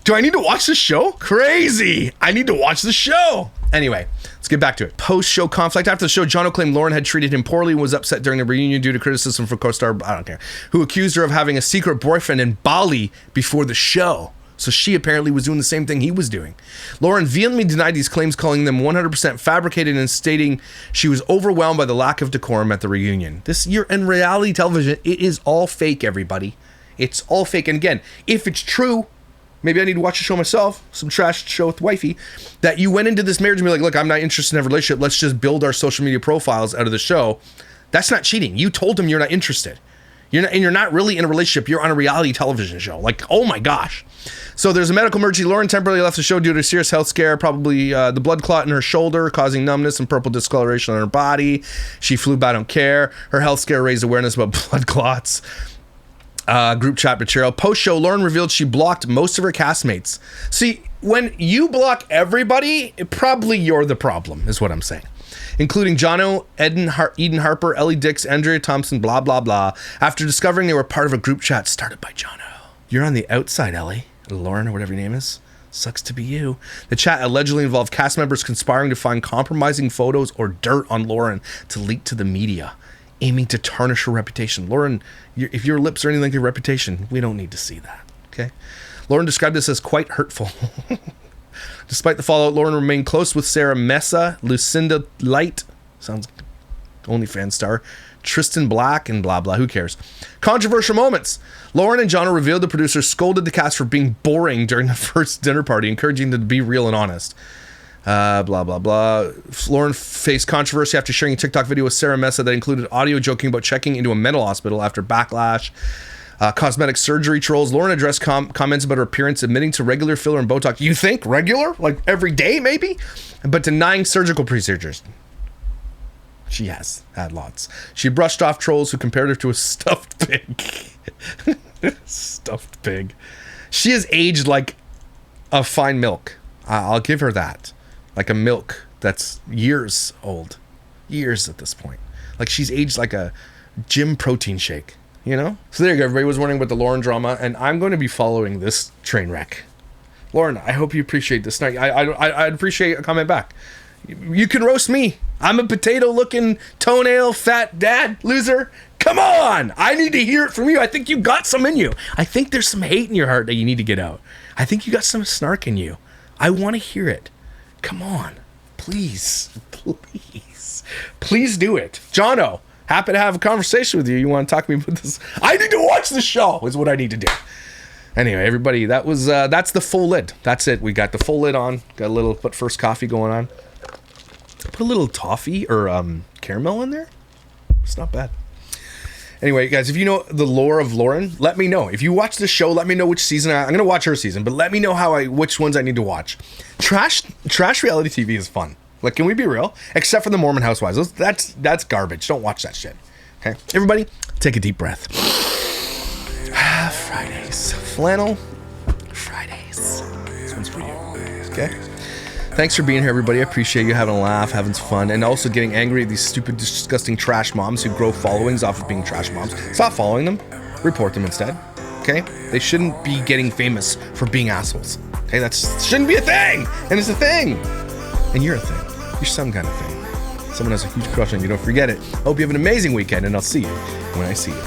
Do I need to watch the show? Crazy. I need to watch the show. Anyway, let's get back to it. Post-show conflict. After the show, Jono claimed Lauren had treated him poorly and was upset during the reunion due to criticism from co-star, I don't care, who accused her of having a secret boyfriend in Bali before the show. So she apparently was doing the same thing he was doing. Lauren vehemently denied these claims, calling them 100% fabricated and stating she was overwhelmed by the lack of decorum at the reunion. You're in reality television. It is all fake, everybody. It's all fake. And again, if it's true, maybe I need to watch a show myself, some trash show with wifey, that you went into this marriage and be like, look, I'm not interested in a relationship. Let's just build our social media profiles out of the show. That's not cheating. You told them you're not interested. You're not really in a relationship. You're on a reality television show. Like, oh my gosh. So there's a medical emergency. Lauren temporarily left the show due to a serious health scare, probably the blood clot in her shoulder, causing numbness and purple discoloration on her body. She flew by, don't care. Her health scare raised awareness about blood clots. Group chat material. Post-show, Lauren revealed she blocked most of her castmates. See, when you block everybody, probably you're the problem, is what I'm saying. Including Jono, Eden Harper, Ellie Dix, Andrea Thompson, blah, blah, blah, after discovering they were part of a group chat started by Jono. You're on the outside, Ellie. Lauren, or whatever your name is. Sucks to be you. The chat allegedly involved cast members conspiring to find compromising photos or dirt on Lauren to leak to the media, aiming to tarnish her reputation. Lauren, if your lips are anything like your reputation, we don't need to see that, okay? Lauren described this as quite hurtful. Despite the fallout, Lauren remained close with Sarah Mesa, Lucinda Light, sounds OnlyFans star, Tristan Black, and blah, blah, who cares? Controversial moments. Lauren and Jono revealed the producers scolded the cast for being boring during the first dinner party, encouraging them to be real and honest. Blah, blah, blah. Lauren faced controversy after sharing a TikTok video with Sarah Mesa that included audio joking about checking into a mental hospital after backlash. Cosmetic surgery trolls. Lauren addressed comments about her appearance, admitting to regular filler and Botox. You think regular? Like every day, maybe? But denying surgical procedures. She has had lots. She brushed off trolls who compared her to a stuffed pig. Stuffed pig. She has aged like a fine milk. I'll give her that. Like a milk that's years old. Years at this point. Like she's aged like a gym protein shake. You know? So there you go. Everybody was wondering about the Lauren drama, and I'm going to be following this train wreck. Lauren, I hope you appreciate this night. I'd appreciate a comment back. You can roast me. I'm a potato-looking, toenail, fat dad loser. Come on! I need to hear it from you. I think you got some in you. I think there's some hate in your heart that you need to get out. I think you got some snark in you. I want to hear it. Come on. Please. Please. Please do it. Jono, happy to have a conversation with you. You want to talk to me about this? I need to watch the show is what I need to do. Anyway, everybody, that's the full lid. That's it. We got the full lid on. Got a little but first coffee going on. Put a little toffee or caramel in there. It's not bad. Anyway, guys, if you know the lore of Lauren, let me know. If you watch the show, let me know which season. I'm going to watch her season, but let me know which ones I need to watch. Trash reality TV is fun. Like, can we be real? Except for the Mormon Housewives. That's garbage. Don't watch that shit. Okay? Everybody, take a deep breath. Fridays. Flannel Fridays. This one's for you. Okay? Thanks for being here, everybody. I appreciate you having a laugh, having fun, and also getting angry at these stupid, disgusting trash moms who grow followings off of being trash moms. Stop following them. Report them instead. Okay? They shouldn't be getting famous for being assholes. Okay? That shouldn't be a thing! And it's a thing! And you're a thing. You're some kind of thing. Someone has a huge crush on you. Don't forget it. Hope you have an amazing weekend, and I'll see you when I see you.